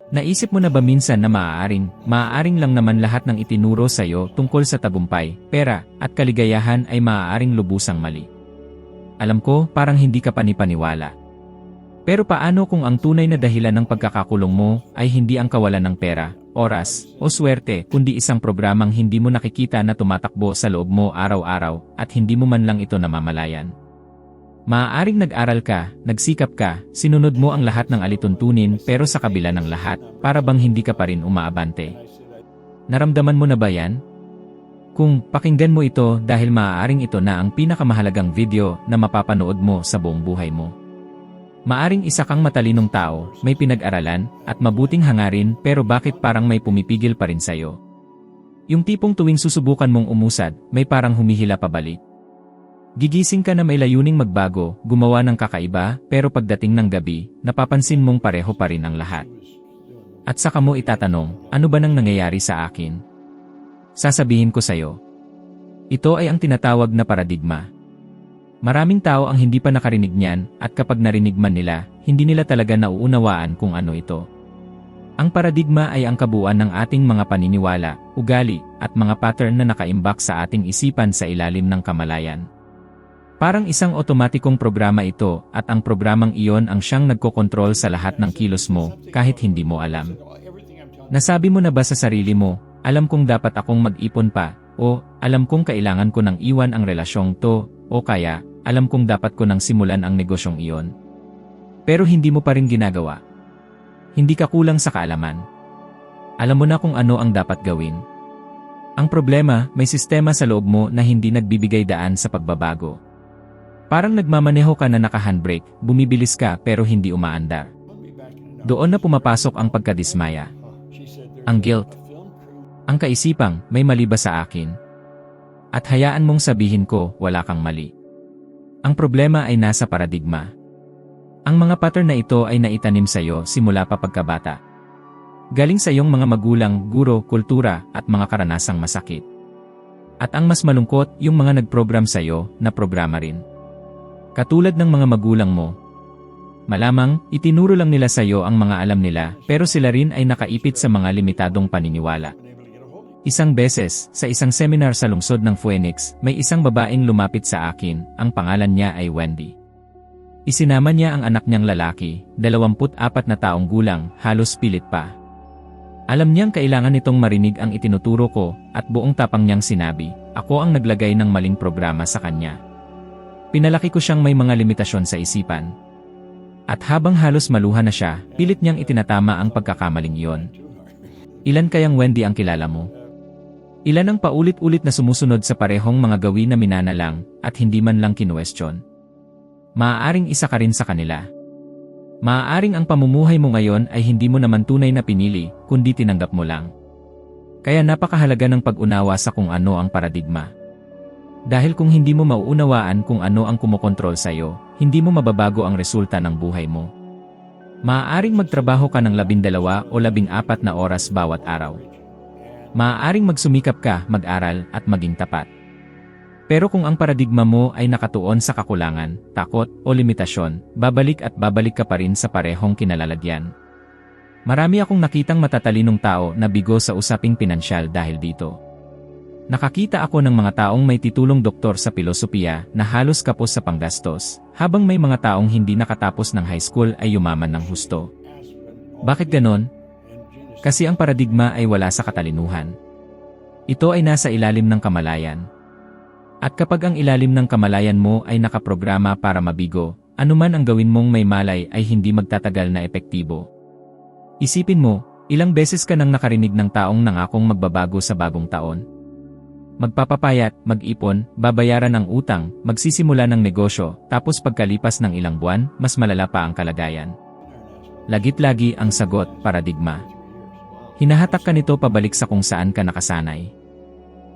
Naisip mo na ba minsan na maaaring lang naman lahat ng itinuro sa'yo tungkol sa tagumpay, pera, at kaligayahan ay maaaring lubusang mali? Alam ko, parang hindi ka panipaniwala. Pero paano kung ang tunay na dahilan ng pagkakakulong mo ay hindi ang kawalan ng pera, oras, o swerte, kundi isang programang hindi mo nakikita na tumatakbo sa loob mo araw-araw at hindi mo man lang ito namamalayan? Maaaring nag-aral ka, nagsikap ka, sinunod mo ang lahat ng alituntunin pero sa kabila ng lahat, para bang hindi ka pa rin umaabante. Naramdaman mo na ba yan? Kung pakinggan mo ito dahil maaaring ito na ang pinakamahalagang video na mapapanood mo sa buong buhay mo. Maaring isa kang matalinong tao, may pinag-aralan, at mabuting hangarin pero bakit parang may pumipigil pa rin sa'yo? Yung tipong tuwing susubukan mong umusad, may parang humihila pabalik. Gigising ka na may layuning magbago, gumawa ng kakaiba, pero pagdating ng gabi, napapansin mong pareho pa rin ang lahat. At saka mo itatanong, ano ba nang nangyayari sa akin? Sasabihin ko sa'yo. Ito ay ang tinatawag na paradigma. Maraming tao ang hindi pa nakarinig niyan, at kapag narinig man nila, hindi nila talaga nauunawaan kung ano ito. Ang paradigma ay ang kabuuan ng ating mga paniniwala, ugali, at mga pattern na nakaimbak sa ating isipan sa ilalim ng kamalayan. Parang isang otomatikong programa ito at ang programang iyon ang siyang nagkokontrol sa lahat ng kilos mo kahit hindi mo alam. Nasabi mo na ba sa sarili mo, alam kong dapat akong mag-ipon pa, o alam kong kailangan ko nang iwan ang relasyong to, o kaya alam kong dapat ko nang simulan ang negosyong iyon. Pero hindi mo pa rin ginagawa. Hindi ka kulang sa kaalaman. Alam mo na kung ano ang dapat gawin. Ang problema, may sistema sa loob mo na hindi nagbibigay daan sa pagbabago. Parang nagmamaneho ka na naka-handbrake, bumibilis ka pero hindi umaandar. Doon na pumapasok ang pagkadismaya. Ang guilt. Ang kaisipang, may mali ba sa akin? At hayaan mong sabihin ko, wala kang mali. Ang problema ay nasa paradigma. Ang mga pattern na ito ay naitanim sa'yo simula pa pagkabata. Galing sa iyong mga magulang, guro, kultura, at mga karanasang masakit. At ang mas malungkot, yung mga nag-program sa'yo, na programa rin. Katulad ng mga magulang mo. Malamang, itinuro lang nila sa iyo ang mga alam nila, pero sila rin ay nakaipit sa mga limitadong paniniwala. Isang beses, sa isang seminar sa lungsod ng Phoenix, may isang babaeng lumapit sa akin, ang pangalan niya ay Wendy. Isinama niya ang anak niyang lalaki, 24 na taong gulang, halos pilit pa. Alam niyang kailangan nitong marinig ang itinuturo ko, at buong tapang niyang sinabi, ako ang naglagay ng maling programa sa kanya. Pinalaki ko siyang may mga limitasyon sa isipan. At habang halos maluha na siya, pilit niyang itinatama ang pagkakamaling iyon. Ilan kayang Wendy ang kilala mo? Ilan ang paulit-ulit na sumusunod sa parehong mga gawin na minanalang at hindi man lang kinuwestiyon? Maaaring isa ka rin sa kanila. Maaaring ang pamumuhay mo ngayon ay hindi mo naman tunay na pinili, kundi tinanggap mo lang. Kaya napakahalaga ng pag-unawa sa kung ano ang paradigma. Dahil kung hindi mo mauunawaan kung ano ang kumokontrol sa'yo, hindi mo mababago ang resulta ng buhay mo. Maaaring magtrabaho ka ng 12 o 14 na oras bawat araw. Maaaring magsumikap ka, mag-aral, at maging tapat. Pero kung ang paradigma mo ay nakatuon sa kakulangan, takot, o limitasyon, babalik at babalik ka pa rin sa parehong kinalalagyan. Marami akong nakitang matatalinong tao na bigo sa usaping pinansyal dahil dito. Nakakita ako ng mga taong may titulong doktor sa pilosopiya na halos kapos sa panggastos, habang may mga taong hindi nakatapos ng high school ay yumaman ng husto. Bakit ganon? Kasi ang paradigma ay wala sa katalinuhan. Ito ay nasa ilalim ng kamalayan. At kapag ang ilalim ng kamalayan mo ay nakaprograma para mabigo, anuman ang gawin mong may malay ay hindi magtatagal na epektibo. Isipin mo, ilang beses ka nang nakarinig ng taong nangakong magbabago sa bagong taon? Magpapapayat, mag-ipon, babayaran ang utang, magsisimula ng negosyo, tapos pagkalipas ng ilang buwan, mas malala pa ang kalagayan. Lagit-lagi ang sagot, paradigma. Hinahatak ka nito pabalik sa kung saan ka nakasanay.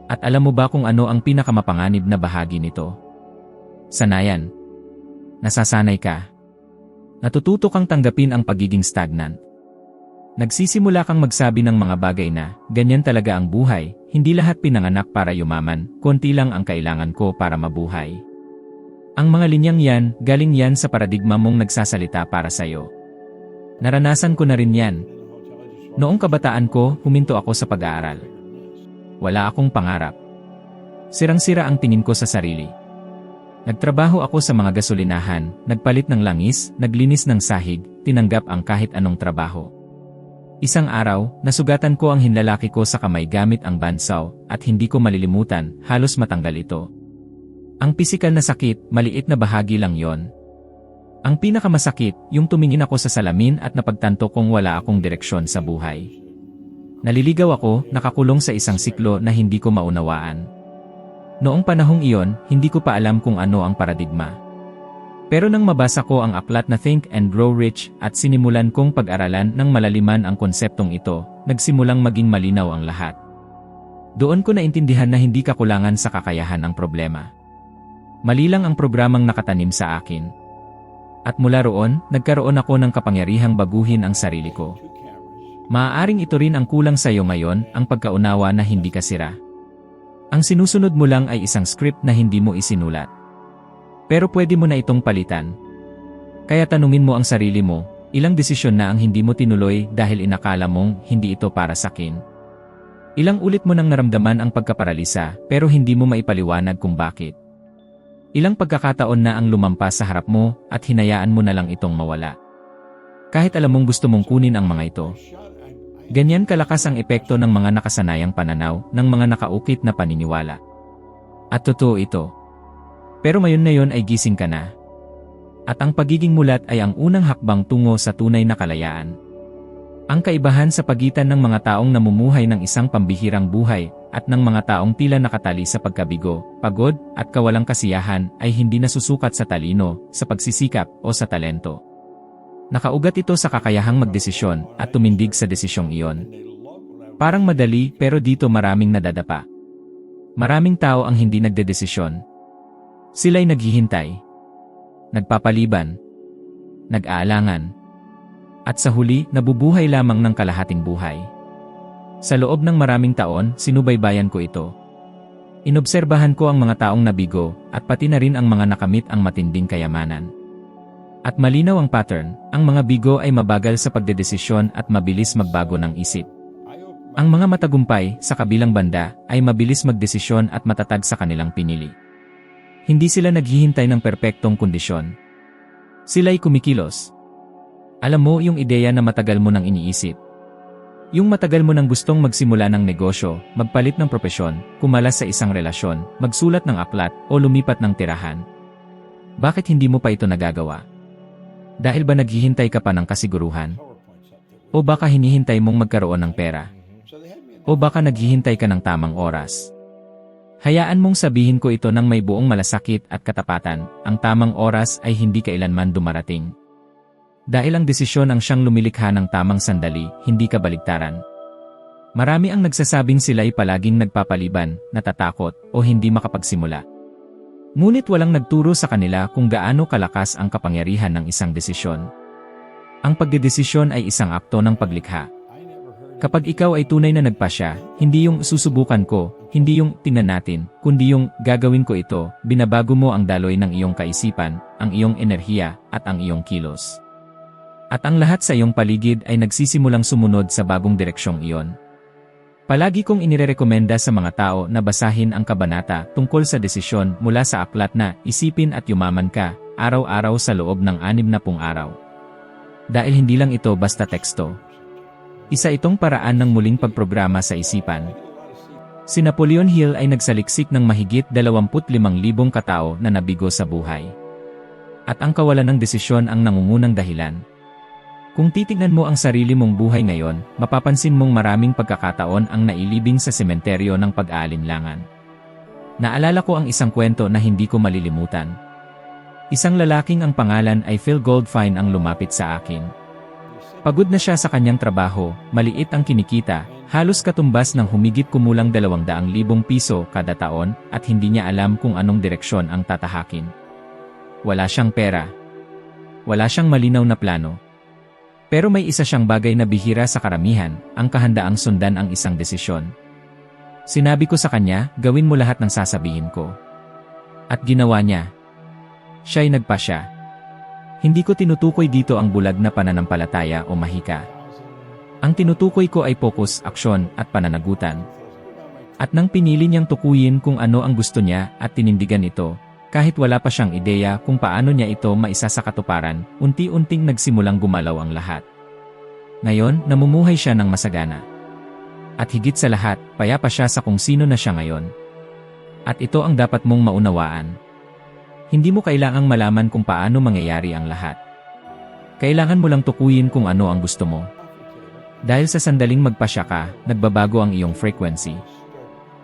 At alam mo ba kung ano ang pinakamapanganib na bahagi nito? Sanayan. Nasasanay ka. Natututo kang tanggapin ang pagiging stagnant. Nagsisimula kang magsabi ng mga bagay na, ganyan talaga ang buhay, hindi lahat pinanganak para yumaman, konti lang ang kailangan ko para mabuhay. Ang mga linyang yan, galing yan sa paradigma mong nagsasalita para sa'yo. Naranasan ko na rin yan. Noong kabataan ko, huminto ako sa pag-aaral. Wala akong pangarap. Sirang-sira ang tingin ko sa sarili. Nagtrabaho ako sa mga gasolinahan, nagpalit ng langis, naglinis ng sahig, tinanggap ang kahit anong trabaho. Isang araw, nasugatan ko ang hinlalaki ko sa kamay gamit ang bandsaw, at hindi ko malilimutan, halos matanggal ito. Ang pisikal na sakit, maliit na bahagi lang yon. Ang pinakamasakit, yung tumingin ako sa salamin at napagtanto kong wala akong direksyon sa buhay. Naliligaw ako, nakakulong sa isang siklo na hindi ko maunawaan. Noong panahong iyon, hindi ko pa alam kung ano ang paradigma. Pero nang mabasa ko ang aklat na Think and Grow Rich at sinimulan kong pag-aralan ng malaliman ang konseptong ito, nagsimulang maging malinaw ang lahat. Doon ko naintindihan na hindi kakulangan sa kakayahan ang problema. Mali lang ang programang nakatanim sa akin. At mula roon, nagkaroon ako ng kapangyarihang baguhin ang sarili ko. Maaaring ito rin ang kulang sa iyo ngayon, ang pagkaunawa na hindi ka sira. Ang sinusunod mo lang ay isang script na hindi mo isinulat. Pero pwede mo na itong palitan. Kaya tanungin mo ang sarili mo, ilang desisyon na ang hindi mo tinuloy dahil inakala mong hindi ito para sa akin. Ilang ulit mo nang naramdaman ang pagkaparalisa pero hindi mo maipaliwanag kung bakit. Ilang pagkakataon na ang lumampas sa harap mo at hinayaan mo na lang itong mawala. Kahit alam mong gusto mong kunin ang mga ito. Ganyan kalakas ang epekto ng mga nakasanayang pananaw ng mga nakaukit na paniniwala. At totoo ito. Pero mayon na yon ay gising ka na. At ang pagiging mulat ay ang unang hakbang tungo sa tunay na kalayaan. Ang kaibahan sa pagitan ng mga taong namumuhay ng isang pambihirang buhay at ng mga taong tila nakatali sa pagkabigo, pagod, at kawalang kasiyahan ay hindi nasusukat sa talino, sa pagsisikap, o sa talento. Nakaugat ito sa kakayahang magdesisyon at tumindig sa desisyong iyon. Parang madali pero dito maraming nadadapa. Maraming tao ang hindi nagdedesisyon. Sila'y naghihintay, nagpapaliban, nag-aalangan, at sa huli, nabubuhay lamang ng kalahating buhay. Sa loob ng maraming taon, sinubaybayan ko ito. Inobserbahan ko ang mga taong nabigo, at pati na rin ang mga nakamit ang matinding kayamanan. At malinaw ang pattern, ang mga bigo ay mabagal sa pagdedesisyon at mabilis magbago ng isip. Ang mga matagumpay, sa kabilang banda, ay mabilis magdesisyon at matatag sa kanilang pinili. Hindi sila naghihintay ng perpektong kondisyon. Sila'y kumikilos. Alam mo yung ideya na matagal mo nang iniisip. Yung matagal mo nang gustong magsimula ng negosyo, magpalit ng propesyon, kumalas sa isang relasyon, magsulat ng aklat, o lumipat ng tirahan. Bakit hindi mo pa ito nagagawa? Dahil ba naghihintay ka pa ng kasiguruhan? O baka hinihintay mong magkaroon ng pera? O baka naghihintay ka ng tamang oras? Hayaan mong sabihin ko ito ng may buong malasakit at katapatan, ang tamang oras ay hindi kailanman dumarating. Dahil ang desisyon ang siyang lumilikha ng tamang sandali, hindi kabaligtaran. Marami ang nagsasabing sila'y palaging nagpapaliban, natatakot, o hindi makapagsimula. Ngunit walang nagturo sa kanila kung gaano kalakas ang kapangyarihan ng isang desisyon. Ang pagdedesisyon ay isang akto ng paglikha. Kapag ikaw ay tunay na nagpasya, hindi yung susubukan ko, hindi yung tingnan natin, kundi yung gagawin ko ito, binabago mo ang daloy ng iyong kaisipan, ang iyong enerhiya, at ang iyong kilos. At ang lahat sa iyong paligid ay nagsisimulang sumunod sa bagong direksyong iyon. Palagi kong inirekomenda sa mga tao na basahin ang kabanata tungkol sa desisyon mula sa aklat na Isipin at Yumaman Ka, araw-araw sa loob ng 60 araw. Dahil hindi lang ito basta teksto. Isa itong paraan ng muling pagprograma sa isipan. Si Napoleon Hill ay nagsaliksik ng mahigit 25,000 katao na nabigo sa buhay. At ang kawalan ng desisyon ang nangungunang dahilan. Kung titignan mo ang sarili mong buhay ngayon, mapapansin mong maraming pagkakataon ang nailibing sa sementeryo ng pag-aalinlangan. Naalala ko ang isang kwento na hindi ko malilimutan. Isang lalaking ang pangalan ay Phil Goldfine ang lumapit sa akin. Pagod na siya sa kanyang trabaho, maliit ang kinikita, halos katumbas ng humigit kumulang 200,000 piso kada taon at hindi niya alam kung anong direksyon ang tatahakin. Wala siyang pera. Wala siyang malinaw na plano. Pero may isa siyang bagay na bihira sa karamihan, ang kahandaang sundan ang isang desisyon. Sinabi ko sa kanya, gawin mo lahat ng sasabihin ko. At ginawa niya. Siya'y nagpasya. Hindi ko tinutukoy dito ang bulag na pananampalataya o mahika. Ang tinutukoy ko ay focus, aksyon, at pananagutan. At nang pinili niyang tukuyin kung ano ang gusto niya at tinindigan ito, kahit wala pa siyang ideya kung paano niya ito maisasakatuparan, unti-unting nagsimulang gumalaw ang lahat. Ngayon, namumuhay siya ng masagana. At higit sa lahat, payapa siya sa kung sino na siya ngayon. At ito ang dapat mong maunawaan. Hindi mo kailangang malaman kung paano mangyayari ang lahat. Kailangan mo lang tukuyin kung ano ang gusto mo. Dahil sa sandaling magpasya ka, nagbabago ang iyong frequency.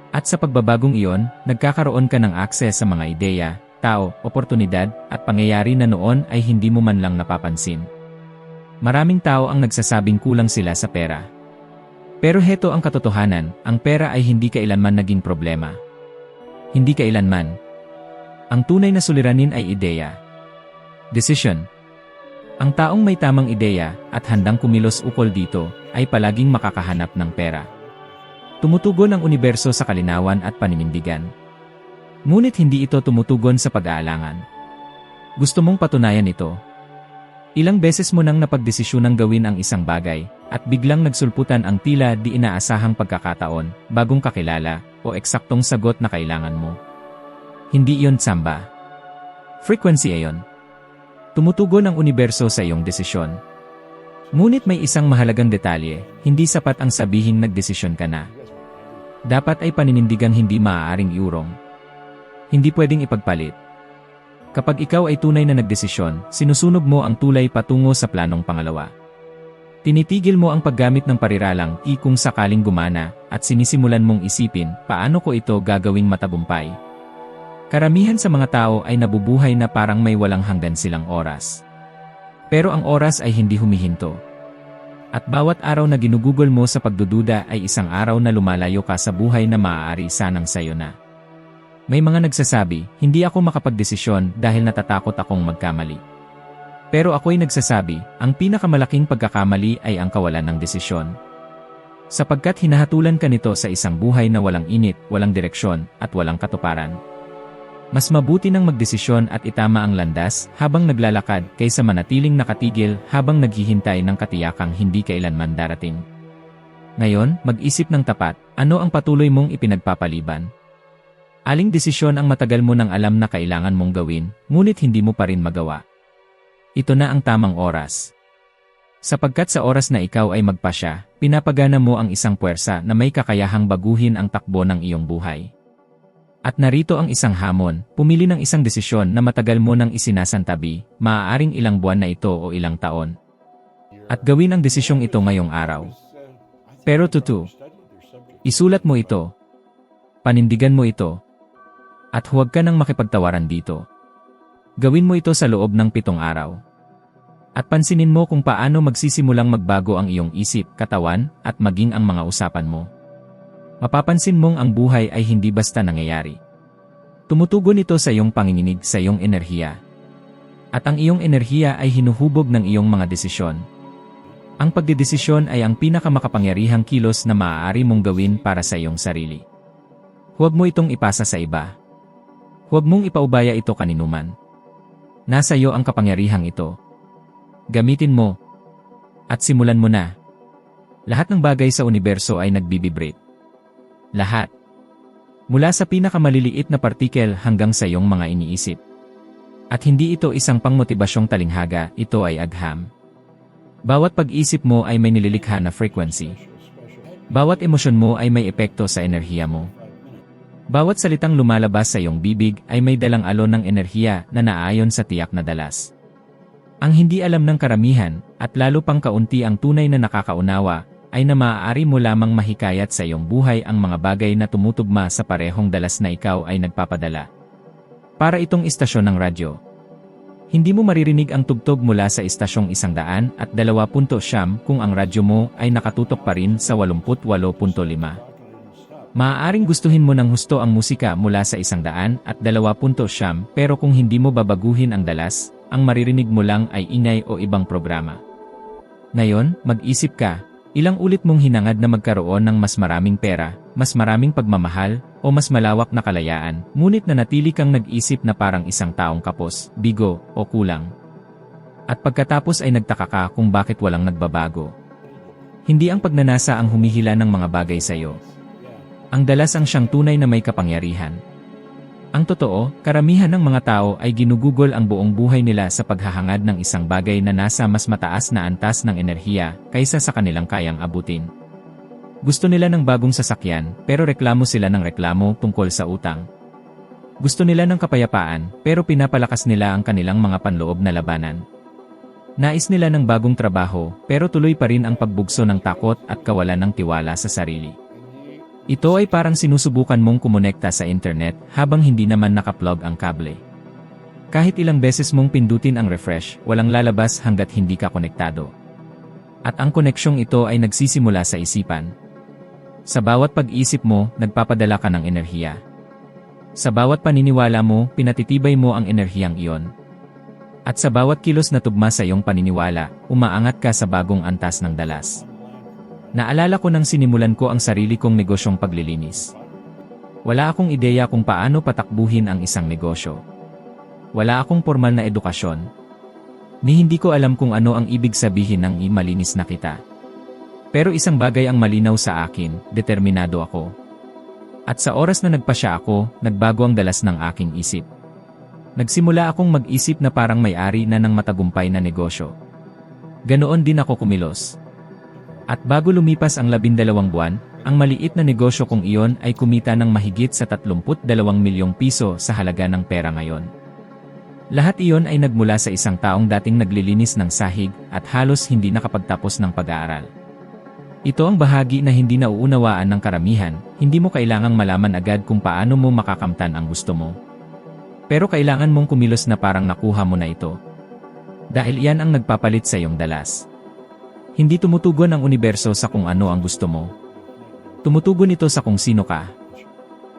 At sa pagbabagong iyon, nagkakaroon ka ng akses sa mga ideya, tao, oportunidad, at pangyayari na noon ay hindi mo man lang napapansin. Maraming tao ang nagsasabing kulang sila sa pera. Pero heto ang katotohanan, ang pera ay hindi kailanman naging problema. Hindi kailanman. Ang tunay na suliranin ay ideya. Decision. Ang taong may tamang ideya at handang kumilos ukol dito ay palaging makakahanap ng pera. Tumutugon ang universo sa kalinawan at paninindigan. Ngunit hindi ito tumutugon sa pag-aalangan. Gusto mong patunayan ito? Ilang beses mo nang napagdesisyunang gawin ang isang bagay at biglang nagsulputan ang tila di inaasahang pagkakataon, bagong kakilala, o eksaktong sagot na kailangan mo. Hindi iyon tsamba. Frequency ayon. Tumutugon ang universo sa iyong desisyon. Ngunit may isang mahalagang detalye, hindi sapat ang sabihin nagdesisyon ka na. Dapat ay paninindigang hindi maaaring iurong. Hindi pwedeng ipagpalit. Kapag ikaw ay tunay na nagdesisyon, sinusunog mo ang tulay patungo sa planong pangalawa. Tinitigil mo ang paggamit ng pariralang kung sakaling gumana at sinisimulan mong isipin paano ko ito gagawing matagumpay. Karamihan sa mga tao ay nabubuhay na parang may walang hanggan silang oras. Pero ang oras ay hindi humihinto. At bawat araw na ginugugol mo sa pagdududa ay isang araw na lumalayo ka sa buhay na maaari sanang sayo na. May mga nagsasabi, hindi ako makapagdesisyon dahil natatakot akong magkamali. Pero ako'y nagsasabi, ang pinakamalaking pagkakamali ay ang kawalan ng desisyon. Sapagkat hinahatulan ka nito sa isang buhay na walang init, walang direksyon, at walang katuparan. Mas mabuti nang magdesisyon at itama ang landas habang naglalakad kaysa manatiling nakatigil habang naghihintay ng katiyakang hindi kailanman darating. Ngayon, mag-isip ng tapat, ano ang patuloy mong ipinagpapaliban? Aling desisyon ang matagal mo nang alam na kailangan mong gawin, ngunit hindi mo pa rin magawa? Ito na ang tamang oras. Sapagkat sa oras na ikaw ay magpasya, pinapagana mo ang isang puwersa na may kakayahang baguhin ang takbo ng iyong buhay. At narito ang isang hamon, pumili ng isang desisyon na matagal mo nang isinasantabi, maaaring ilang buwan na ito o ilang taon. At gawin ang desisyong ito ngayong araw. Pero isulat mo ito. Panindigan mo ito. At huwag ka nang makipagtawaran dito. Gawin mo ito sa loob ng 7 araw. At pansinin mo kung paano magsisimulang magbago ang iyong isip, katawan, at maging ang mga usapan mo. Mapapansin mong ang buhay ay hindi basta nangyayari. Tumutugon ito sa iyong panginginig, sa iyong enerhiya. At ang iyong enerhiya ay hinuhubog ng iyong mga desisyon. Ang pagdedesisyon ay ang pinakamakapangyarihang kilos na maaari mong gawin para sa iyong sarili. Huwag mo itong ipasa sa iba. Huwag mong ipaubaya ito kaninuman. Nasa iyo ang kapangyarihang ito. Gamitin mo. At simulan mo na. Lahat ng bagay sa universo ay nagbibibrate. Lahat. Mula sa pinakamaliliit na partikel hanggang sa iyong mga iniisip. At hindi ito isang pangmotibasyong talinghaga, ito ay agham. Bawat pag-isip mo ay may nililikha na frequency. Bawat emosyon mo ay may epekto sa enerhiya mo. Bawat salitang lumalabas sa iyong bibig ay may dalang alon ng enerhiya na naayon sa tiyak na dalas. Ang hindi alam ng karamihan, at lalo pang kaunti ang tunay na nakakaunawa, ay na maaari mo lamang mahikayat sa iyong buhay ang mga bagay na tumutugma sa parehong dalas na ikaw ay nagpapadala. Para itong istasyon ng radyo. Hindi mo maririnig ang tugtog mula sa istasyong 102.9 kung ang radyo mo ay nakatutok pa rin sa 88.5. Maaaring gustuhin mo ng husto ang musika mula sa 102.9 pero kung hindi mo babaguhin ang dalas, ang maririnig mo lang ay ingay o ibang programa. Ngayon, mag-isip ka, ilang ulit mong hinangad na magkaroon ng mas maraming pera, mas maraming pagmamahal, o mas malawak na kalayaan, ngunit nanatili kang nag-isip na parang isang taong kapos, bigo, o kulang. At pagkatapos ay nagtaka ka kung bakit walang nagbabago. Hindi ang pagnanasa ang humihila ng mga bagay sa iyo. Ang dalas ang siyang tunay na may kapangyarihan. Ang totoo, karamihan ng mga tao ay ginugugol ang buong buhay nila sa paghahangad ng isang bagay na nasa mas mataas na antas ng enerhiya kaysa sa kanilang kayang abutin. Gusto nila ng bagong sasakyan, pero reklamo sila ng reklamo tungkol sa utang. Gusto nila ng kapayapaan, pero pinapalakas nila ang kanilang mga panloob na labanan. Nais nila ng bagong trabaho, pero tuloy pa rin ang pagbugso ng takot at kawalan ng tiwala sa sarili. Ito ay parang sinusubukan mong kumonekta sa internet habang hindi naman nakaplug ang kable. Kahit ilang beses mong pindutin ang refresh, walang lalabas hanggat hindi ka konektado. At ang koneksyong ito ay nagsisimula sa isipan. Sa bawat pag-isip mo, nagpapadala ka ng enerhiya. Sa bawat paniniwala mo, pinatitibay mo ang enerhiyang iyon. At sa bawat kilos na tugma sa iyong paniniwala, umaangat ka sa bagong antas ng dalas. Naalala ko nang sinimulan ko ang sarili kong negosyong paglilinis. Wala akong ideya kung paano patakbuhin ang isang negosyo. Wala akong formal na edukasyon. Ni hindi ko alam kung ano ang ibig sabihin ng malinis na kita. Pero isang bagay ang malinaw sa akin, determinado ako. At sa oras na nagpasya ako, nagbago ang dalas ng aking isip. Nagsimula akong mag-isip na parang may-ari na ng matagumpay na negosyo. Ganoon din ako kumilos. At bago lumipas ang 12 buwan, ang maliit na negosyo kong iyon ay kumita ng mahigit sa 32 milyong piso sa halaga ng pera ngayon. Lahat iyon ay nagmula sa isang taong dating naglilinis ng sahig at halos hindi nakapagtapos ng pag-aaral. Ito ang bahagi na hindi nauunawaan ng karamihan, hindi mo kailangang malaman agad kung paano mo makakamtan ang gusto mo. Pero kailangan mong kumilos na parang nakuha mo na ito. Dahil iyan ang nagpapalit sa iyong dalas. Hindi tumutugon ang universo sa kung ano ang gusto mo. Tumutugon ito sa kung sino ka.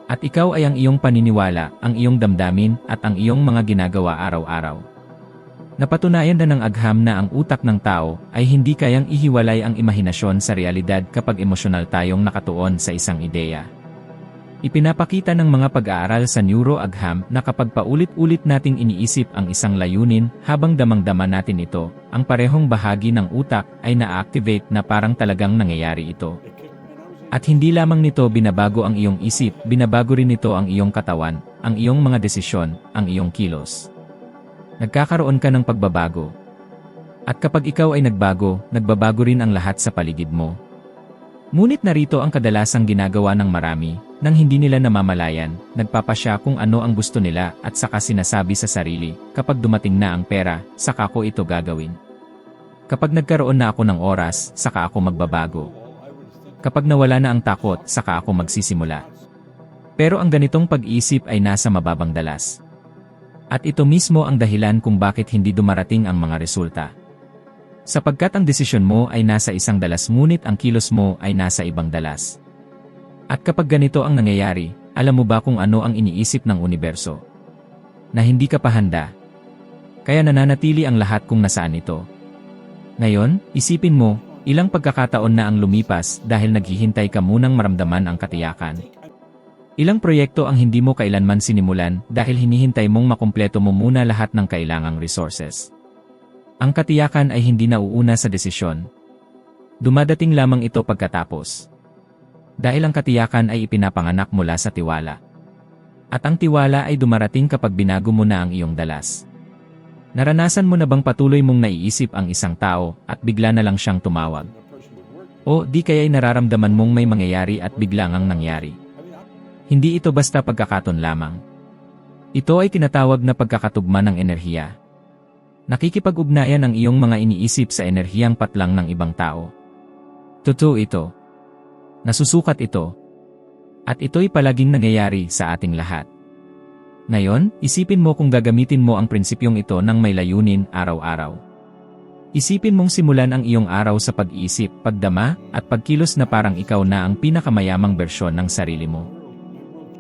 At ikaw ay ang iyong paniniwala, ang iyong damdamin, at ang iyong mga ginagawa araw-araw. Napatunayan na ng agham na ang utak ng tao ay hindi kayang ihiwalay ang imahinasyon sa realidad kapag emosyonal tayong nakatuon sa isang ideya. Ipinapakita ng mga pag-aaral sa neuroagham na kapag paulit-ulit nating iniisip ang isang layunin habang damang-dama natin ito, ang parehong bahagi ng utak ay na-activate na parang talagang nangyayari ito. At hindi lamang nito binabago ang iyong isip, binabago rin nito ang iyong katawan, ang iyong mga desisyon, ang iyong kilos. Nagkakaroon ka ng pagbabago. At kapag ikaw ay nagbago, nagbabago rin ang lahat sa paligid mo. Ngunit narito ang kadalasang ginagawa ng marami, nang hindi nila namamalayan, nagpapasya kung ano ang gusto nila at saka sinasabi sa sarili, kapag dumating na ang pera, saka ko ito gagawin. Kapag nagkaroon na ako ng oras, saka ako magbabago. Kapag nawala na ang takot, saka ako magsisimula. Pero ang ganitong pag-iisip ay nasa mababang dalas. At ito mismo ang dahilan kung bakit hindi dumarating ang mga resulta. Sapagkat ang desisyon mo ay nasa isang dalas ngunit ang kilos mo ay nasa ibang dalas. At kapag ganito ang nangyayari, alam mo ba kung ano ang iniisip ng universo? Na hindi ka pa handa. Kaya nananatili ang lahat kung nasaan ito. Ngayon, isipin mo, ilang pagkakataon na ang lumipas dahil naghihintay ka munang maramdaman ang katiyakan. Ilang proyekto ang hindi mo kailanman sinimulan dahil hinihintay mong makumpleto mo muna lahat ng kailangang resources. Ang katiyakan ay hindi nauuna sa desisyon. Dumadating lamang ito pagkatapos. Dahil ang katiyakan ay ipinapanganak mula sa tiwala. At ang tiwala ay dumarating kapag binago mo na ang iyong dalas. Naranasan mo na bang patuloy mong naiisip ang isang tao at bigla na lang siyang tumawag? O di kaya'y nararamdaman mong may mangyayari at biglang ang nangyari? Hindi ito basta pagkakataon lamang. Ito ay tinatawag na pagkakatugma ng enerhiya. Nakikipag-ugnayan ang iyong mga iniisip sa enerhiyang patlang ng ibang tao. Totoo ito. Nasusukat ito. At ito'y palaging nangyayari sa ating lahat. Ngayon, isipin mo kung gagamitin mo ang prinsipyong ito ng may layunin araw-araw. Isipin mong simulan ang iyong araw sa pag-iisip, pagdama, at pagkilos na parang ikaw na ang pinakamayamang bersyon ng sarili mo.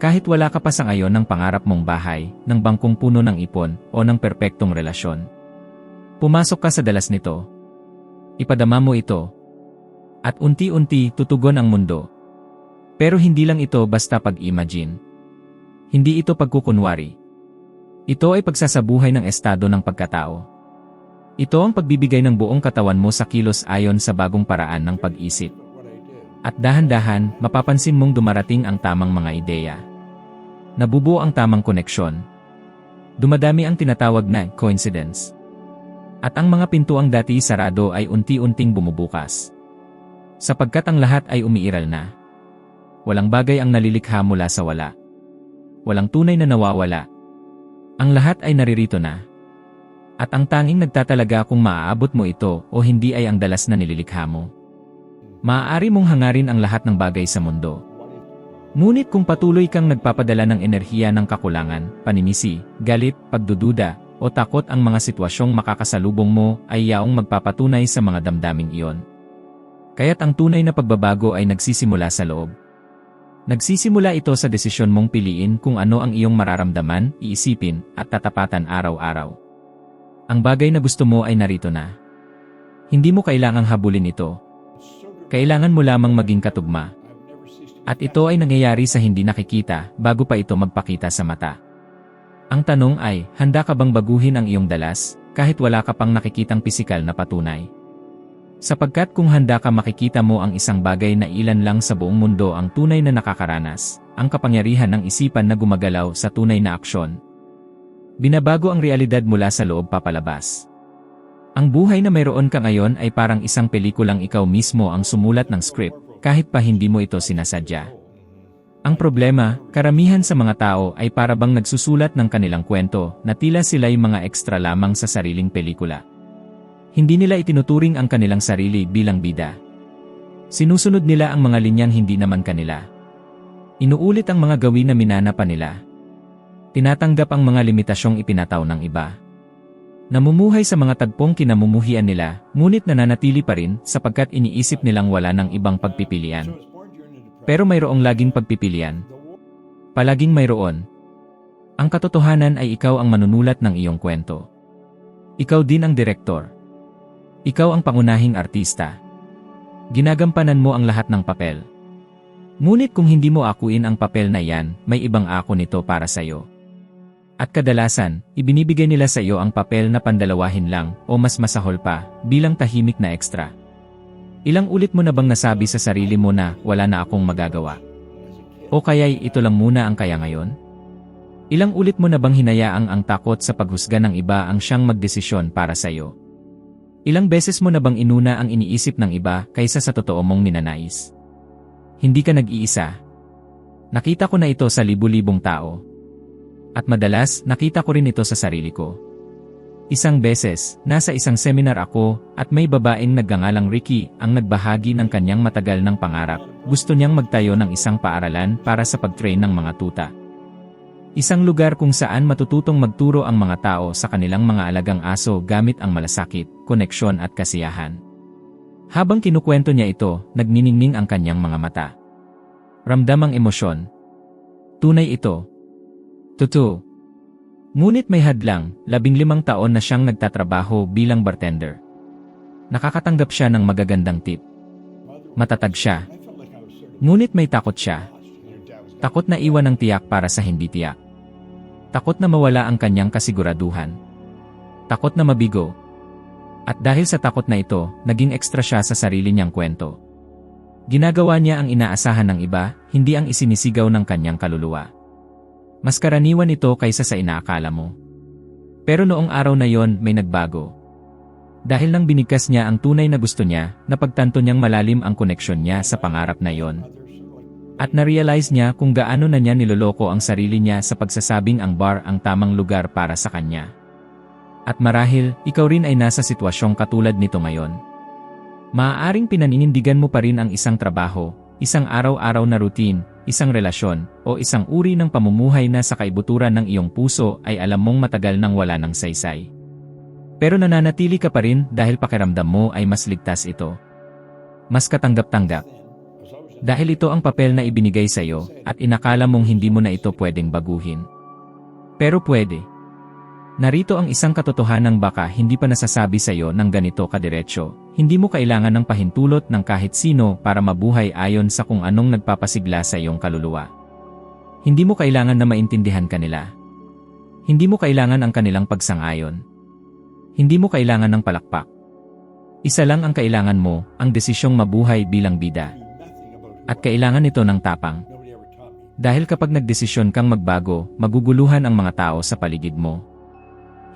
Kahit wala ka pa sa ngayon ng pangarap mong bahay, ng bangkong puno ng ipon, o ng perpektong relasyon. Pumasok ka sa dalas nito. Ipadama mo ito. At unti-unti tutugon ang mundo. Pero hindi lang ito basta pag-imagine. Hindi ito pagkukunwari. Ito ay pagsasabuhay ng estado ng pagkatao. Ito ang pagbibigay ng buong katawan mo sa kilos ayon sa bagong paraan ng pag-isip. At dahan-dahan, mapapansin mong dumarating ang tamang mga ideya. Nabubuo ang tamang koneksyon. Dumadami ang tinatawag na coincidence. At ang mga pintuang dati sarado ay unti-unting bumubukas. Sapagkat ang lahat ay umiiral na. Walang bagay ang nalilikha mula sa wala. Walang tunay na nawawala. Ang lahat ay naririto na. At ang tanging nagtatalaga kung maaabot mo ito o hindi ay ang dalas na nililikha mo. Maaari mong hangarin ang lahat ng bagay sa mundo. Ngunit kung patuloy kang nagpapadala ng enerhiya ng kakulangan, paninisi, galit, pagdududa, o takot, ang mga sitwasyong makakasalubong mo ay yaong magpapatunay sa mga damdaming iyon. Kaya't ang tunay na pagbabago ay nagsisimula sa loob. Nagsisimula ito sa desisyon mong piliin kung ano ang iyong mararamdaman, iisipin, at tatapatan araw-araw. Ang bagay na gusto mo ay narito na. Hindi mo kailangang habulin ito. Kailangan mo lamang maging katugma. At ito ay nangyayari sa hindi nakikita bago pa ito magpakita sa mata. Ang tanong ay, handa ka bang baguhin ang iyong dalas kahit wala ka pang nakikitang pisikal na patunay? Sapagkat kung handa ka, makikita mo ang isang bagay na ilan lang sa buong mundo ang tunay na nakakaranas, ang kapangyarihan ng isipan na gumagalaw sa tunay na aksyon. Binabago ang realidad mula sa loob papalabas. Ang buhay na mayroon ka ngayon ay parang isang pelikulang ikaw mismo ang sumulat ng script, kahit pa hindi mo ito sinasadya. Ang problema, karamihan sa mga tao ay para bang nagsusulat ng kanilang kwento na tila sila'y mga ekstra lamang sa sariling pelikula. Hindi nila itinuturing ang kanilang sarili bilang bida. Sinusunod nila ang mga linyang hindi naman kanila. Inuulit ang mga gawin na minana pa nila. Tinatanggap ang mga limitasyong ipinataw ng iba. Namumuhay sa mga tagpong kinamumuhian nila, ngunit nananatili pa rin sapagkat iniisip nilang wala ng ibang pagpipilian. Pero mayroong laging pagpipilian. Palaging mayroon. Ang katotohanan ay ikaw ang manunulat ng iyong kwento. Ikaw din ang direktor. Ikaw ang pangunahing artista. Ginagampanan mo ang lahat ng papel. Ngunit kung hindi mo akuin ang papel na yan, may ibang ako nito para sa'yo. At kadalasan, ibinibigay nila sa iyo ang papel na pandalawahin lang o mas masahol pa, bilang tahimik na ekstra. Ilang ulit mo na bang nasabi sa sarili mo na wala na akong magagawa? O kaya'y ito lang muna ang kaya ngayon? Ilang ulit mo na bang hinayaang ang takot sa paghusga ng iba ang siyang magdesisyon para sa iyo? Ilang beses mo na bang inuna ang iniisip ng iba kaysa sa totoo mong ninanais? Hindi ka nag-iisa. Nakita ko na ito sa libu-libong tao. At madalas, nakita ko rin ito sa sarili ko. Isang beses, nasa isang seminar ako, at may babaeng nagngangalang Ricky ang nagbahagi ng kanyang matagal ng pangarap. Gusto niyang magtayo ng isang paaralan para sa pag-train ng mga tuta. Isang lugar kung saan matututong magturo ang mga tao sa kanilang mga alagang aso gamit ang malasakit, koneksyon at kasiyahan. Habang kinukwento niya ito, nagniningning ang kanyang mga mata. Ramdam ang emosyon. Tunay ito. Totoo. Ngunit may hadlang, 15 taon na siyang nagtatrabaho bilang bartender. Nakakatanggap siya ng magagandang tip. Matatag siya. Ngunit may takot siya. Takot na iwan ng tiyak para sa hindi tiyak. Takot na mawala ang kanyang kasiguraduhan. Takot na mabigo. At dahil sa takot na ito, naging ekstra siya sa sarili niyang kwento. Ginagawa niya ang inaasahan ng iba, hindi ang isinisigaw ng kanyang kaluluwa. Mas karaniwan ito kaysa sa inaakala mo. Pero noong araw na yon, may nagbago. Dahil nang binigkas niya ang tunay na gusto niya, napagtanto niyang malalim ang koneksyon niya sa pangarap na yon. At na-realize niya kung gaano na niya niloloko ang sarili niya sa pagsasabing ang bar ang tamang lugar para sa kanya. At marahil, ikaw rin ay nasa sitwasyong katulad nito ngayon. Maaaring pinaninindigan mo pa rin ang isang trabaho, isang araw-araw na routine, isang relasyon, o isang uri ng pamumuhay na sa kaibuturan ng iyong puso ay alam mong matagal nang wala ng saysay. Pero nananatili ka pa rin dahil pakiramdam mo ay mas ligtas ito. Mas katanggap-tanggap. Dahil ito ang papel na ibinigay sa iyo at inakala mong hindi mo na ito pwedeng baguhin. Pero pwede. Narito ang isang katotohanang baka hindi pa nasasabi sa iyo ng ganito kadiretsyo. Hindi mo kailangan ng pahintulot ng kahit sino para mabuhay ayon sa kung anong nagpapasigla sa iyong kaluluwa. Hindi mo kailangan na maintindihan kanila. Hindi mo kailangan ang kanilang pagsang-ayon. Hindi mo kailangan ng palakpak. Isa lang ang kailangan mo, ang desisyong mabuhay bilang bida. At kailangan ito ng tapang. Dahil kapag nagdesisyon kang magbago, maguguluhan ang mga tao sa paligid mo.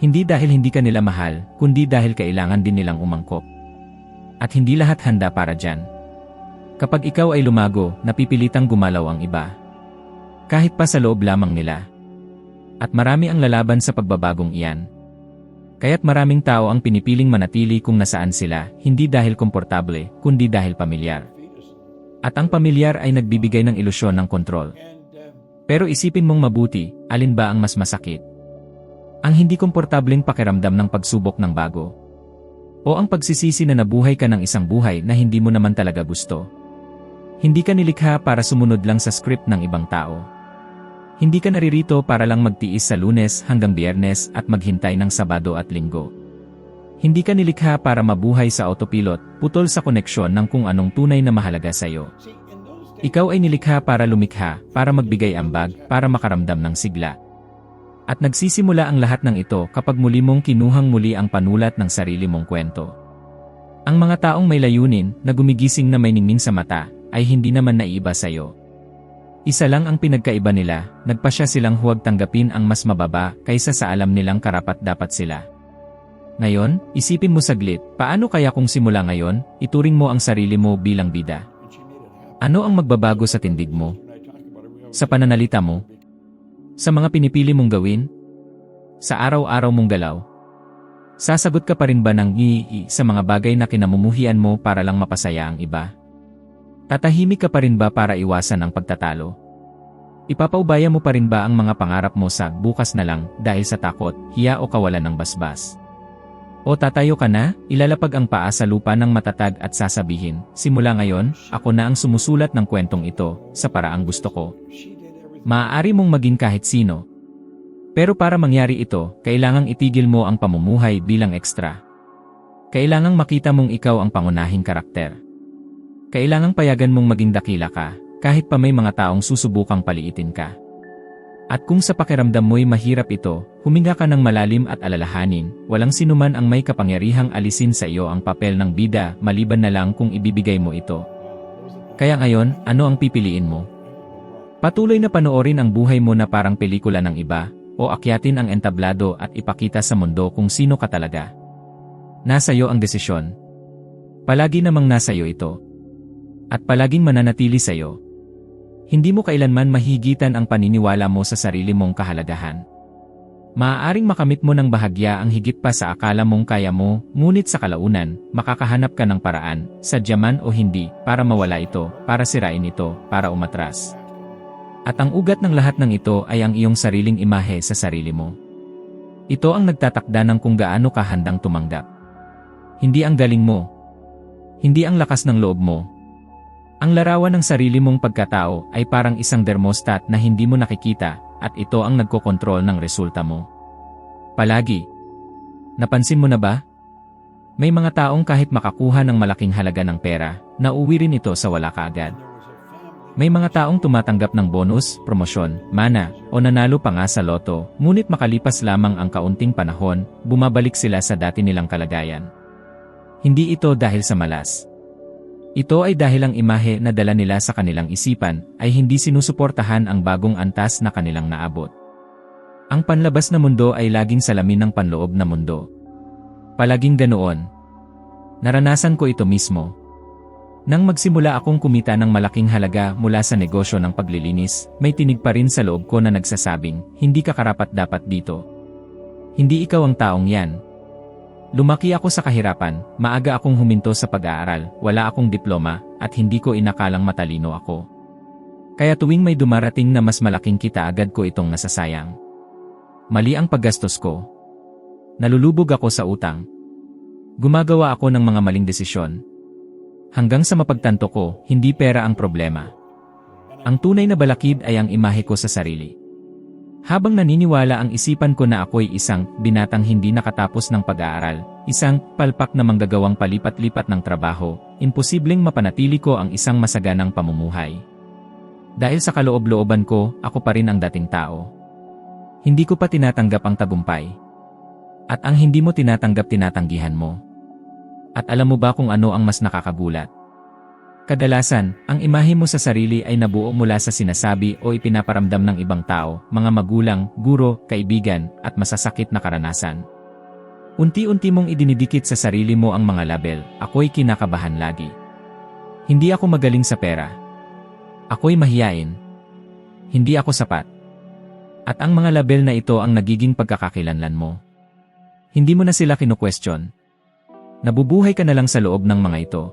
Hindi dahil hindi ka nila mahal, kundi dahil kailangan din nilang umangkop. At hindi lahat handa para dyan. Kapag ikaw ay lumago, napipilitang gumalaw ang iba. Kahit pa sa loob lamang nila. At marami ang lalaban sa pagbabagong iyan. Kaya't maraming tao ang pinipiling manatili kung nasaan sila, hindi dahil komportable, kundi dahil pamilyar. At ang pamilyar ay nagbibigay ng ilusyon ng kontrol. Pero isipin mong mabuti, alin ba ang mas masakit? Ang hindi komportableng pakiramdam ng pagsubok ng bago? O ang pagsisisi na nabuhay ka ng isang buhay na hindi mo naman talaga gusto? Hindi ka nilikha para sumunod lang sa script ng ibang tao. Hindi ka naririto para lang magtiis sa Lunes hanggang Biyernes at maghintay ng Sabado at Linggo. Hindi ka nilikha para mabuhay sa autopilot, putol sa koneksyon ng kung anong tunay na mahalaga sa iyo. Ikaw ay nilikha para lumikha, para magbigay ambag, para makaramdam ng sigla. At nagsisimula ang lahat ng ito kapag muli mong kinuhang muli ang panulat ng sarili mong kwento. Ang mga taong may layunin, na gumigising na may ningning sa mata, ay hindi naman naiiba sa iyo. Isa lang ang pinagkaiba nila, nagpasya silang huwag tanggapin ang mas mababa kaysa sa alam nilang karapat-dapat sila. Ngayon, isipin mo saglit, paano kaya kung simula ngayon, ituring mo ang sarili mo bilang bida? Ano ang magbabago sa tindig mo? Sa pananalita mo? Sa mga pinipili mong gawin? Sa araw-araw mong galaw? Sasagot ka pa rin ba ng sa mga bagay na kinamumuhian mo para lang mapasaya ang iba? Tatahimik ka pa rin ba para iwasan ang pagtatalo? Ipapaubaya mo pa rin ba ang mga pangarap mo sa bukas na lang dahil sa takot, hiya o kawalan ng basbas? O tatayo ka na, ilalapag ang paa sa lupa ng matatag at sasabihin, simula ngayon, ako na ang sumusulat ng kwentong ito, sa paraang gusto ko. Maaari mong maging kahit sino. Pero para mangyari ito, kailangang itigil mo ang pamumuhay bilang ekstra. Kailangang makita mong ikaw ang pangunahing karakter. Kailangang payagan mong maging dakila ka, kahit pa may mga taong susubukang paliitin ka. At kung sa pakiramdam mo'y mahirap ito, huminga ka ng malalim at alalahanin, walang sinuman ang may kapangyarihang alisin sa iyo ang papel ng bida maliban na lang kung ibibigay mo ito. Kaya ngayon, ano ang pipiliin mo? Patuloy na panoorin ang buhay mo na parang pelikula ng iba, o akyatin ang entablado at ipakita sa mundo kung sino ka talaga? Nasa iyo ang desisyon. Palagi namang nasa iyo ito. At palaging mananatili sa iyo. Hindi mo kailanman mahigitan ang paniniwala mo sa sarili mong kahalagahan. Maaaring makamit mo ng bahagya ang higit pa sa akala mong kaya mo, ngunit sa kalaunan, makakahanap ka ng paraan, sadyaman o hindi, para mawala ito, para sirain ito, para umatras. At ang ugat ng lahat ng ito ay ang iyong sariling imahe sa sarili mo. Ito ang nagtatakda ng kung gaano ka handang tumanggap. Hindi ang galing mo. Hindi ang lakas ng loob mo. Ang larawan ng sarili mong pagkatao ay parang isang thermostat na hindi mo nakikita at ito ang nagkokontrol ng resulta mo. Palagi. Napansin mo na ba? May mga taong kahit makakuha ng malaking halaga ng pera, nauwi rin ito sa wala kaagad. May mga taong tumatanggap ng bonus, promosyon, mana, o nanalo pa nga sa loto, ngunit makalipas lamang ang kaunting panahon, bumabalik sila sa dati nilang kalagayan. Hindi ito dahil sa malas. Ito ay dahil ang imahe na dala nila sa kanilang isipan ay hindi sinusuportahan ang bagong antas na kanilang naabot. Ang panlabas na mundo ay laging salamin ng panloob na mundo. Palaging ganoon. Naranasan ko ito mismo. Nang magsimula akong kumita ng malaking halaga mula sa negosyo ng paglilinis, may tinig pa rin sa loob ko na nagsasabing, hindi ka karapat-dapat dito. Hindi ikaw ang taong yan. Lumaki ako sa kahirapan, maaga akong huminto sa pag-aaral, wala akong diploma, at hindi ko inakalang matalino ako. Kaya tuwing may dumarating na mas malaking kita agad ko itong nasasayang. Mali ang paggastos ko. Nalulubog ako sa utang. Gumagawa ako ng mga maling desisyon. Hanggang sa mapagtanto ko, hindi pera ang problema. Ang tunay na balakid ay ang imahe ko sa sarili. Habang naniniwala ang isipan ko na ako'y isang binatang hindi nakatapos ng pag-aaral, isang palpak na manggagawang palipat-lipat ng trabaho, imposibleng mapanatili ko ang isang masaganang pamumuhay. Dahil sa kaloob-looban ko, ako pa rin ang dating tao. Hindi ko pa tinatanggap ang tagumpay. At ang hindi mo tinatanggap tinatanggihan mo. At alam mo ba kung ano ang mas nakakagulat? Kadalasan, ang imahe mo sa sarili ay nabuo mula sa sinasabi o ipinaparamdam ng ibang tao, mga magulang, guro, kaibigan, at masasakit na karanasan. Unti-unti mong idinidikit sa sarili mo ang mga label, ako'y kinakabahan lagi. Hindi ako magaling sa pera. Ako'y mahiyain. Hindi ako sapat. At ang mga label na ito ang nagiging pagkakakilanlan mo. Hindi mo na sila kinu-question. Nabubuhay ka na lang sa loob ng mga ito.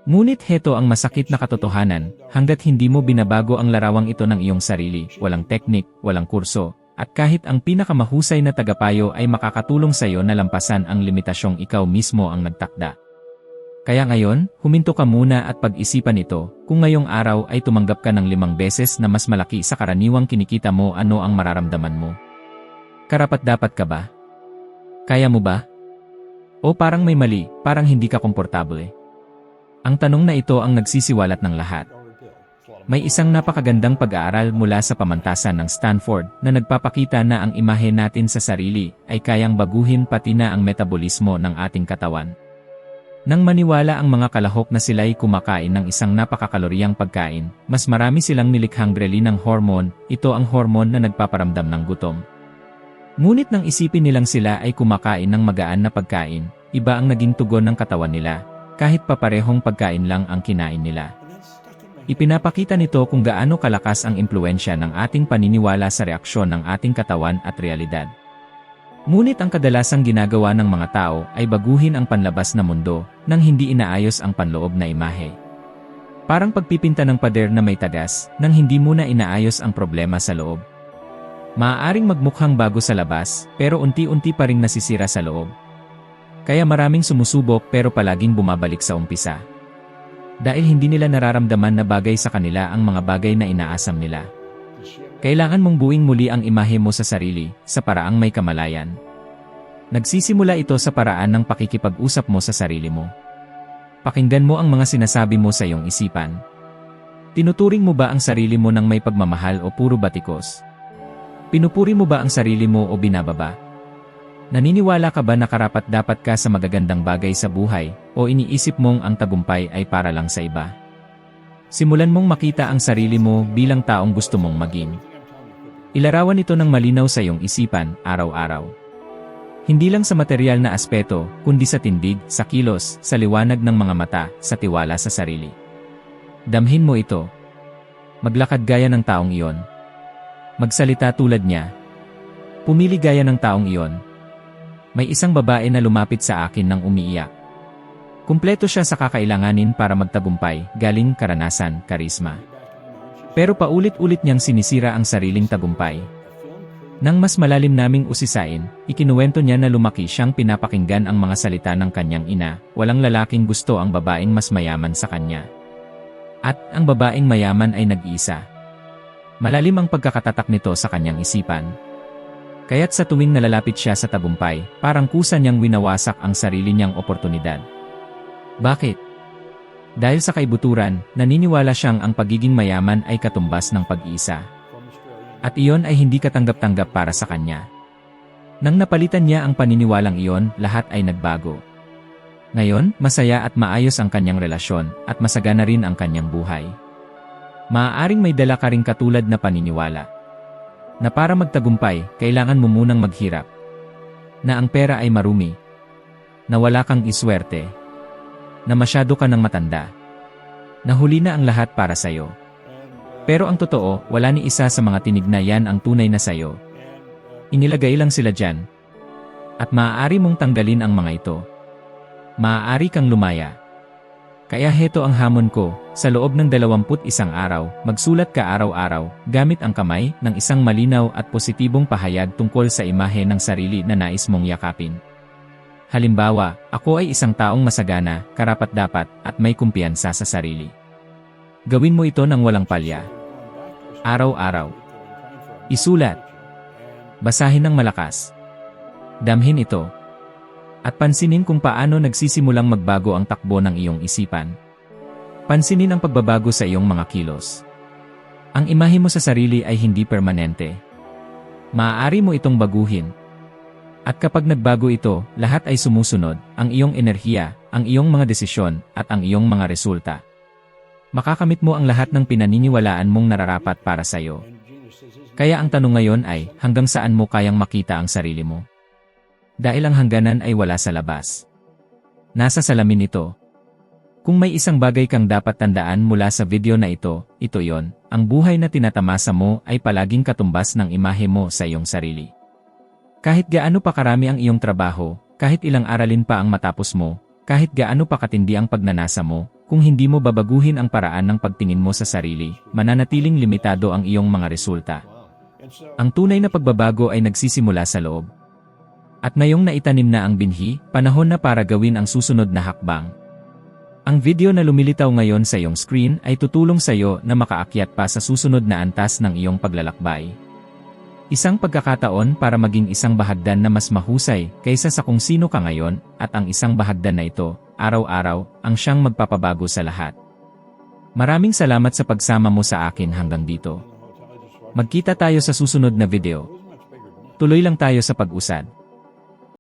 Ngunit heto ang masakit na katotohanan, hanggat hindi mo binabago ang larawang ito ng iyong sarili, walang teknik, walang kurso, at kahit ang pinakamahusay na tagapayo ay makakatulong sa iyo na lampasan ang limitasyong ikaw mismo ang nagtakda. Kaya ngayon, huminto ka muna at pag-isipan ito, kung ngayong araw ay tumanggap ka ng 5 beses na mas malaki sa karaniwang kinikita mo, ano ang mararamdaman mo? Karapat-dapat ka ba? Kaya mo ba? O parang may mali, parang hindi ka komportable? Ang tanong na ito ang nagsisiwalat ng lahat. May isang napakagandang pag-aaral mula sa pamantasan ng Stanford na nagpapakita na ang imahe natin sa sarili ay kayang baguhin pati na ang metabolismo ng ating katawan. Nang maniwala ang mga kalahok na sila'y kumakain ng isang napakakaloriyang pagkain, mas marami silang nilikhang ghrelinang hormone, ito ang hormone na nagpaparamdam ng gutom. Ngunit nang isipin nilang sila ay kumakain ng magaan na pagkain, iba ang naging tugon ng katawan nila. Kahit paparehong pagkain lang ang kinain nila. Ipinapakita nito kung gaano kalakas ang impluensya ng ating paniniwala sa reaksyon ng ating katawan at realidad. Ngunit ang kadalasang ginagawa ng mga tao ay baguhin ang panlabas na mundo nang hindi inaayos ang panloob na imahe. Parang pagpipinta ng pader na may tagas nang hindi muna inaayos ang problema sa loob. Maaaring magmukhang bago sa labas pero unti-unti pa ring nasisira sa loob. Kaya maraming sumusubok pero palaging bumabalik sa umpisa. Dahil hindi nila nararamdaman na bagay sa kanila ang mga bagay na inaasam nila. Kailangan mong buuin muli ang imahe mo sa sarili, sa paraang may kamalayan. Nagsisimula ito sa paraan ng pakikipag-usap mo sa sarili mo. Pakinggan mo ang mga sinasabi mo sa iyong isipan. Tinuturing mo ba ang sarili mo ng may pagmamahal o puro batikos? Pinupuri mo ba ang sarili mo o binababa? Naniniwala ka ba na karapat-dapat ka sa magagandang bagay sa buhay, o iniisip mong ang tagumpay ay para lang sa iba? Simulan mong makita ang sarili mo bilang taong gusto mong maging. Ilarawan ito ng malinaw sa iyong isipan, araw-araw. Hindi lang sa material na aspeto, kundi sa tindig, sa kilos, sa liwanag ng mga mata, sa tiwala sa sarili. Damhin mo ito. Maglakad gaya ng taong iyon. Magsalita tulad niya. Pumili gaya ng taong iyon. May isang babae na lumapit sa akin nang umiiyak. Kumpleto siya sa kakailanganin para magtagumpay, galing, karanasan, karisma. Pero paulit-ulit niyang sinisira ang sariling tagumpay. Nang mas malalim naming usisain, ikinuwento niya na lumaki siyang pinapakinggan ang mga salita ng kanyang ina, walang lalaking gusto ang babaeng mas mayaman sa kanya. At ang babaeng mayaman ay nag-iisa. Malalim ang pagkakatatak nito sa kanyang isipan. Kaya't sa tuwing nalalapit siya sa tagumpay, parang kusa niyang winawasak ang sarili niyang oportunidad. Bakit? Dahil sa kaibuturan, naniniwala siyang ang pagiging mayaman ay katumbas ng pag-iisa. At iyon ay hindi katanggap-tanggap para sa kanya. Nang napalitan niya ang paniniwalang iyon, lahat ay nagbago. Ngayon, masaya at maayos ang kanyang relasyon, at masagana rin ang kanyang buhay. Maaaring may dala ka ring katulad na paniniwala. Na para magtagumpay, kailangan mo munang maghirap. Na ang pera ay marumi. Na wala kang iswerte. Na masyado ka ng matanda. Na huli na ang lahat para sayo. Pero ang totoo, wala ni isa sa mga tinig na yan ang tunay na sayo. Inilagay lang sila dyan. At maaari mong tanggalin ang mga ito. Maaari kang lumaya. Kaya heto ang hamon ko, sa loob ng 21 araw, magsulat ka araw-araw, gamit ang kamay, ng isang malinaw at positibong pahayag tungkol sa imahe ng sarili na nais mong yakapin. Halimbawa, ako ay isang taong masagana, karapat-dapat, at may kumpiyansa sa sarili. Gawin mo ito ng walang palya. Araw-araw. Isulat. Basahin ng malakas. Damhin ito. At pansinin kung paano nagsisimulang magbago ang takbo ng iyong isipan. Pansinin ang pagbabago sa iyong mga kilos. Ang imahe mo sa sarili ay hindi permanente. Maaari mo itong baguhin. At kapag nagbago ito, lahat ay sumusunod, ang iyong enerhiya, ang iyong mga desisyon, at ang iyong mga resulta. Makakamit mo ang lahat ng pinaniniwalaan mong nararapat para sa iyo. Kaya ang tanong ngayon ay, hanggang saan mo kayang makita ang sarili mo? Dahil ang hangganan ay wala sa labas. Nasa salamin ito. Kung may isang bagay kang dapat tandaan mula sa video na ito yon, ang buhay na tinatamasa mo ay palaging katumbas ng imahe mo sa iyong sarili. Kahit gaano pa karami ang iyong trabaho, kahit ilang aralin pa ang matapos mo, kahit gaano pa katindi ang pagnanasa mo, kung hindi mo babaguhin ang paraan ng pagtingin mo sa sarili, mananatiling limitado ang iyong mga resulta. Ang tunay na pagbabago ay nagsisimula sa loob. At ngayong naitanim na ang binhi, panahon na para gawin ang susunod na hakbang. Ang video na lumilitaw ngayon sa iyong screen ay tutulong sa iyo na makaakyat pa sa susunod na antas ng iyong paglalakbay. Isang pagkakataon para maging isang bahagdan na mas mahusay kaysa sa kung sino ka ngayon, at ang isang bahagdan na ito, araw-araw, ang siyang magpapabago sa lahat. Maraming salamat sa pagsama mo sa akin hanggang dito. Magkita tayo sa susunod na video. Tuloy lang tayo sa pag-usad.